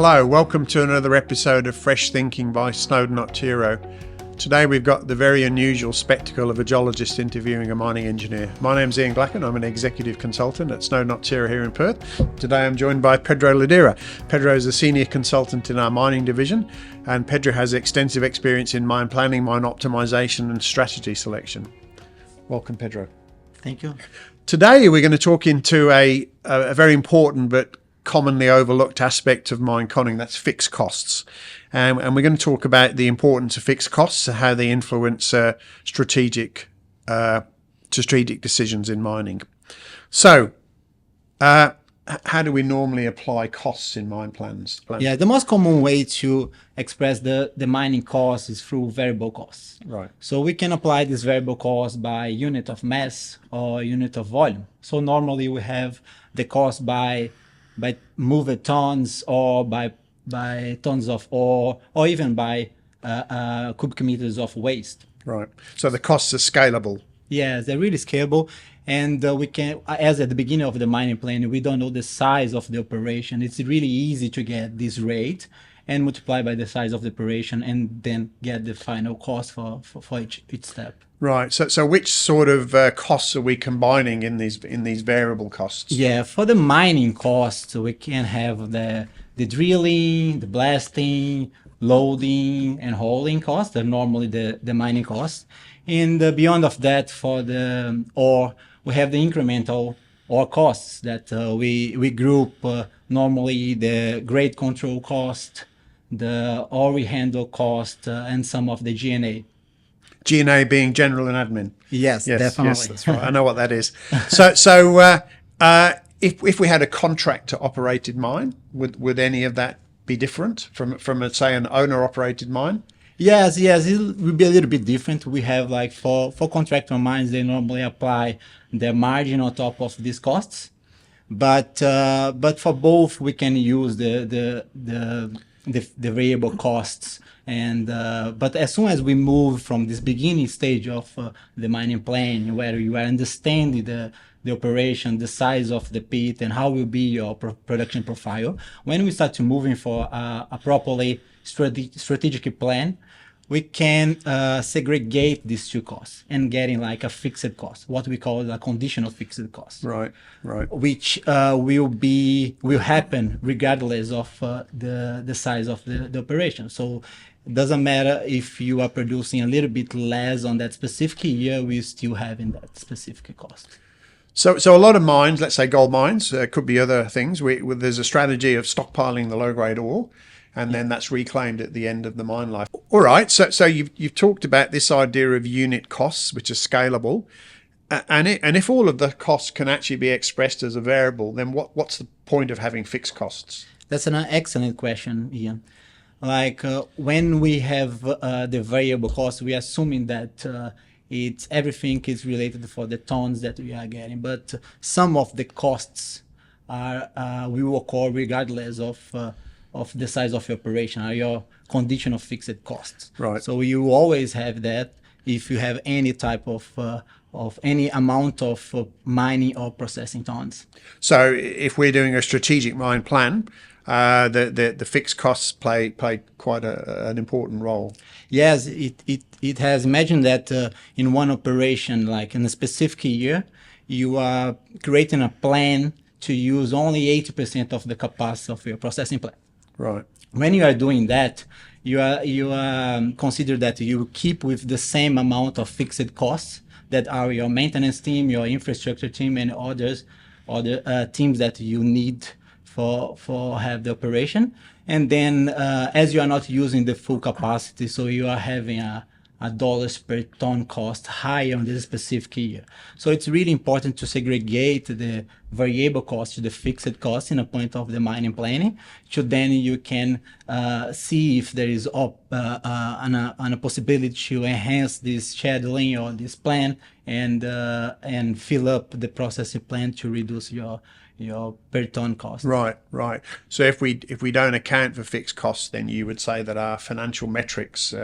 Hello, welcome to another episode of Fresh Thinking by Snowden Optiro. Today we've got the very unusual spectacle of a geologist interviewing a mining engineer. My name's Ian Glacken, I'm an executive consultant at Snowden Optiro here in Perth. Today I'm joined by Pedro Ladeira. Pedro is a senior consultant in our mining division, and Pedro has extensive experience in mine planning, mine optimisation and strategy selection. Welcome, Pedro. Thank you. Today we're going to talk into a very important but commonly overlooked aspect of mine conning, that's fixed costs. And we're going to talk about the importance of fixed costs, how they influence strategic decisions in mining. So, how do we normally apply costs in mine plans? Yeah, the most common way to express the mining cost is through variable costs. Right. So we can apply this variable cost by unit of mass or unit of volume. So normally we have the cost by moved tons or by tons of ore or even by cubic meters of waste. Right. So the costs are scalable. Yes, they're really scalable. And we can, as at the beginning of the mining plan, we don't know the size of the operation. It's really easy to get this rate and multiply by the size of the operation and then get the final cost for each step. Right. So which sort of costs are we combining in these variable costs? Yeah, for the mining costs, we can have the drilling, the blasting, loading, and hauling costs. They're normally the mining costs. And beyond of that, for the ore, we have the incremental ore costs that we group normally the grade control cost, the ore rehandle cost, and some of the G&A. G&A being general and admin. Yes, definitely. Yes, that's right. I know what that is. So if we had a contractor operated mine, would any of that be different from say an owner operated mine? Yes, it will be a little bit different. We have like for contractor mines, they normally apply the margin on top of these costs, but for both we can use the variable costs. And but as soon as we move from this beginning stage of the mining plan, where you are understanding the operation, the size of the pit, and how will be your production profile, when we start to moving for a properly strategic plan, we can segregate these two costs and getting like a fixed cost, what we call a conditional fixed cost. Right. Which will happen regardless of the size of the operation. So it doesn't matter if you are producing a little bit less on that specific year, we're still having that specific cost. So a lot of mines, let's say gold mines, could be other things. There's a strategy of stockpiling the low-grade ore, and then that's reclaimed at the end of the mine life. All right, so you've talked about this idea of unit costs, which are scalable, and if all of the costs can actually be expressed as a variable, then what's the point of having fixed costs? That's an excellent question, Ian. Like when we have the variable cost, we are assuming that it's everything is related for the tons that we are getting, but some of the costs will occur regardless of the size of your operation, or your conditional fixed costs. Right. So you always have that if you have any type of any amount of mining or processing tons. So if we're doing a strategic mine plan, the fixed costs play quite an important role. Yes, it has. Imagine that in one operation, like in a specific year, you are creating a plan to use only 80% of the capacity of your processing plant. Right. When you are doing that, you consider that you keep with the same amount of fixed costs that are your maintenance team, your infrastructure team, and other teams that you need for have the operation. And then as you are not using the full capacity, so you are having a dollars per ton cost higher on this specific year. So it's really important to segregate the variable cost to the fixed cost in a point of the mining planning, so then you can see if there is a possibility to enhance this scheduling or this plan and fill up the processing plan to reduce your per ton cost. Right. So if we don't account for fixed costs, then you would say that our financial metrics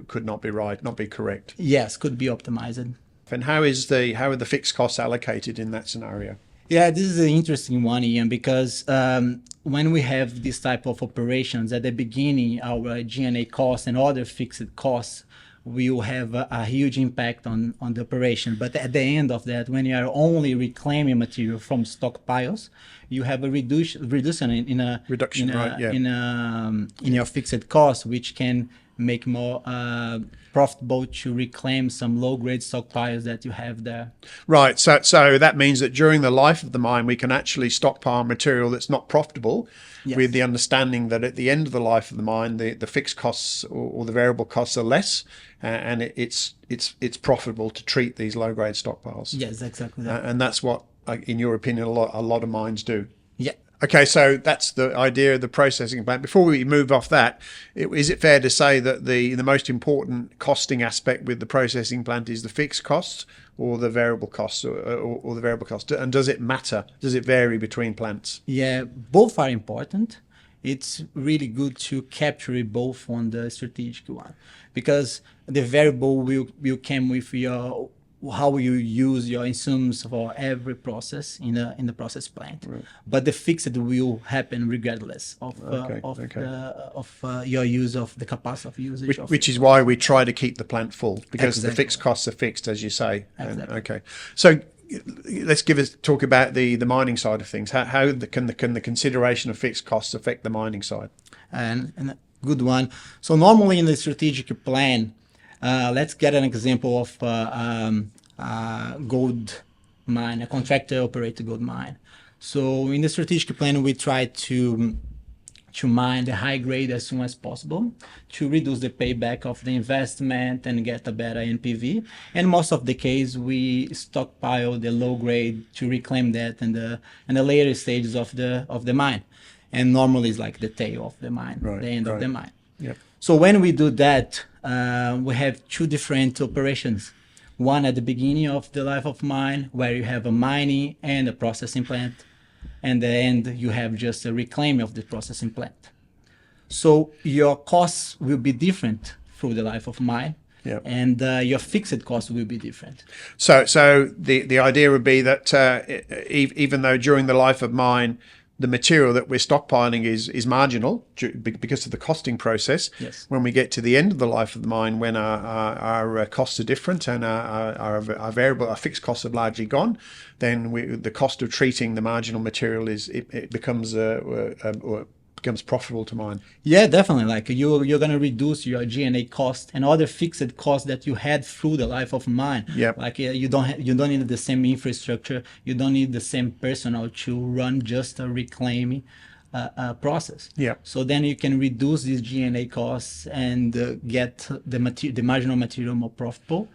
could not be correct. Yes, could be optimized. And how are the fixed costs allocated in that scenario? Yeah, this is an interesting one, Ian, because when we have this type of operations at the beginning, our G&A costs and other fixed costs will have a huge impact on the operation. But at the end of that, when you are only reclaiming material from stockpiles, you have a reduction in your fixed costs, which can make more profitable to reclaim some low-grade stockpiles that you have there. Right. So that means that during the life of the mine, we can actually stockpile material that's not profitable, Yes. with the understanding that at the end of the life of the mine, the fixed costs or the variable costs are less, and it's profitable to treat these low-grade stockpiles. Yes, exactly that. And that's what, in your opinion, a lot of mines do. Yeah. Okay, so that's the idea of the processing plant. Before we move off that, is it fair to say that the most important costing aspect with the processing plant is the fixed costs or the variable costs, or the variable cost? And does it matter? Does it vary between plants? Yeah, both are important. It's really good to capture both on the strategic one, because the variable will come with your how you use your instruments for every process in the process plant. Right. But the fixed will happen regardless of your use of the capacity of usage. Which is why we try to keep the plant full, because Exactly. the fixed costs are fixed, as you say. Exactly. Okay, so let's talk about the mining side of things. How can the consideration of fixed costs affect the mining side? And a good one. So normally in the strategic plan, let's get an example of gold mine, a contractor operated gold mine. So in the strategic plan, we try to mine the high grade as soon as possible to reduce the payback of the investment and get a better NPV. And most of the case, we stockpile the low grade to reclaim that in the later stages of the mine. And normally it's like the tail of the mine, Right, the end of right. the mine. Yep. So when we do that, we have two different operations. One at the beginning of the life of mine, where you have a mining and a processing plant. And the end, you have just a reclaiming of the processing plant. So your costs will be different through the life of mine. Yep. And your fixed costs will be different. So the idea would be that even though during the life of mine, the material that we're stockpiling is marginal because of the costing process. Yes. When we get to the end of the life of the mine, when our costs are different and our variable, our fixed costs are largely gone, then the cost of treating the marginal material it becomes profitable to mine. Yeah, definitely. Like you're gonna reduce your G&A cost and other fixed costs that you had through the life of mine. Yep. Like you don't need the same infrastructure. You don't need the same personnel to run just a reclaiming process. Yeah. So then you can reduce these G&A costs and get the marginal material more profitable,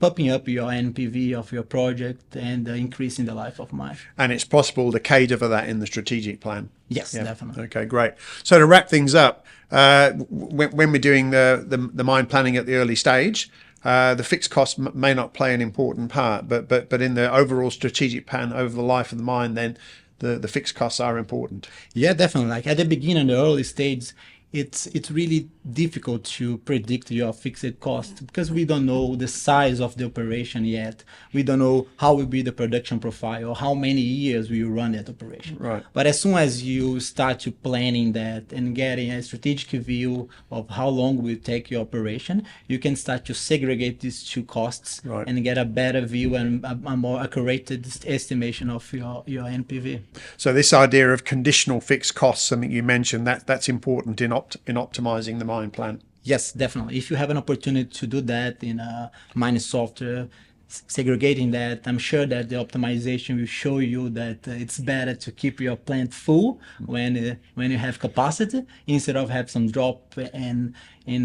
pumping up your NPV of your project and increasing the life of mine. And it's possible to cater for that in the strategic plan. Yes, Yeah. definitely. Okay, great. So to wrap things up, when we're doing the mine planning at the early stage, the fixed costs may not play an important part, but in the overall strategic plan over the life of the mine, then the fixed costs are important. Yeah, definitely. Like at the beginning, the early stage, it's really difficult to predict your fixed cost because we don't know the size of the operation yet. We don't know how will be the production profile or how many years we will run that operation. Right. But as soon as you start to planning that and getting a strategic view of how long will take your operation, you can start to segregate these two costs. Right. And get a better view and a more accurate estimation of your NPV. So this idea of conditional fixed costs, something you mentioned, that's important in optimizing the mine plan. Yes, definitely. If you have an opportunity to do that in a mining software, segregating that, I'm sure that the optimization will show you that it's better to keep your plant full when you have capacity instead of have some drop in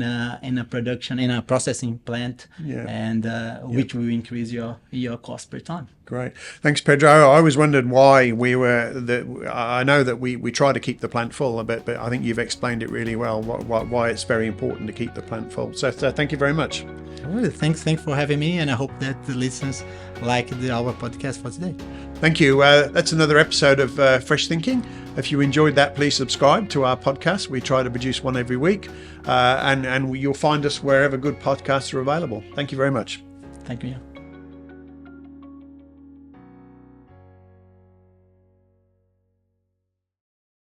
a processing plant, Yeah. and which will increase your cost per ton. Great. Thanks, Pedro. I always wondered why I know that we try to keep the plant full, but I think you've explained it really well, why it's very important to keep the plant full. So thank you very much. Well, thanks for having me, and I hope that the listeners like our podcast for today. Thank you. That's another episode of Fresh Thinking. If you enjoyed that, please subscribe to our podcast. We try to produce one every week, and you'll find us wherever good podcasts are available. Thank you very much. Thank you.